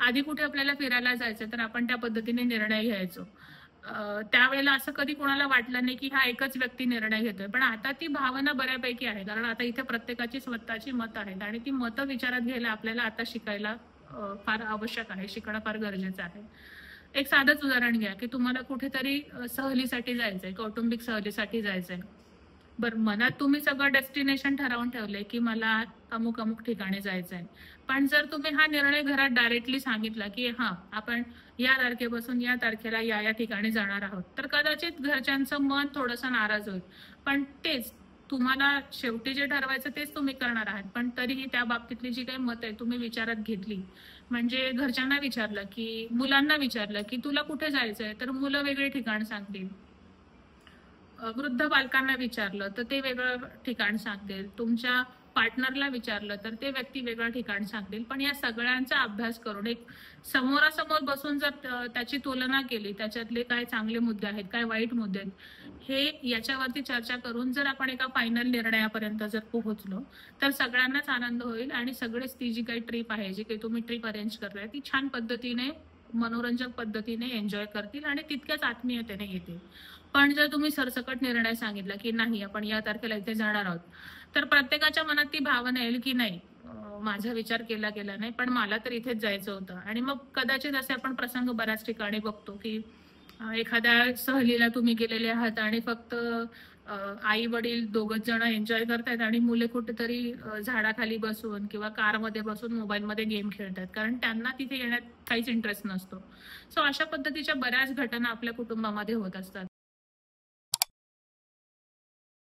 आधी कुठे आपल्याला फिरायला जायचं तर आपण त्या पद्धतीने निर्णय घ्यायचो. त्यावेळेला असं कधी कोणाला वाटलं नाही, की हा एकच व्यक्ती निर्णय घेतोय. पण आता ती भावना बऱ्यापैकी आहे. कारण आता इथे प्रत्येकाची स्वतःची मतं आहेत आणि ती मतं विचारात घ्यायला आपल्याला आता शिकायला फार आवश्यक आहे. शिकणं फार गरजेचं आहे. एक साधंच उदाहरण घ्या, की तुम्हाला कुठेतरी सहलीसाठी जायचंय, कौटुंबिक सहलीसाठी जायचंय. बरं, मनात तुम्ही सगळं डेस्टिनेशन ठरवून ठेवलंय, की मला अमुक-अमुक ठिकाणी जायचंय. पण जर तुम्ही हा निर्णय घरात डायरेक्टली सांगितला, की हां, आपण या तारखेपासून या तारखेला या ठिकाणी जाणार आहोत. तर कदाचित घरच्यांचं मन थोडंसं नाराज होईल. पण तेच तुम्हाला शेवटी जे ठरवायचं तेच तुम्ही करणार आहात. पण तरीही त्या बाबतीतली जी काही मत आहे तुम्ही विचारात घेतली. म्हणजे घरच्यांना विचारलं, की मुलांना विचारलं, की तुला कुठे जायचंय? तर मुलं वेगळे ठिकाण सांगतील. वृद्ध पालकांना विचारलं तर ते वेगळं ठिकाण सांगतील. तुमच्या पार्टनरला विचारलं तर ते व्यक्ती वेगळं ठिकाण सांगतील. पण या सगळ्यांचा अभ्यास करून एक समोरासमोर बसून जर त्याची तुलना केली, त्याच्यातले काय चांगले मुद्दे आहेत, काय वाईट मुद्दे आहेत, हे याच्यावरती चर्चा करून जर आपण एका फायनल निर्णयापर्यंत जर पोहोचलो, तर सगळ्यांनाच आनंद होईल आणि सगळेच ती जी काही ट्रिप आहे, जी काही तुम्ही ट्रिप अरेंज करताय, ती छान पद्धतीने, मनोरंजक पद्धतीने एन्जॉय करतील आणि तितक्याच आत्मीयतेने येतील. पण जर तुम्ही सरसकट निर्णय सांगितला, की नाही आपण या तारखेला इथे जाणार आहोत, तर प्रत्येकाच्या मनात ती भावना येईल, की नाही माझा विचार केला गेला नाही, पण मला तर इथेच जायचं होतं. आणि मग कदाचित असे आपण प्रसंग बऱ्याच ठिकाणी बघतो, की एखाद्या सहलीला तुम्ही गेलेले आहात आणि फक्त आई-वडील दोघंच जण एन्जॉय करतायत आणि मुले कुठेतरी झाडाखाली बसून किंवा कारमध्ये बसून मोबाईलमध्ये गेम खेळतायत. कारण त्यांना तिथे येण्यात काहीच इंटरेस्ट नसतो. सो अशा पद्धतीच्या बऱ्याच घटना आपल्या कुटुंबामध्ये होत असतात.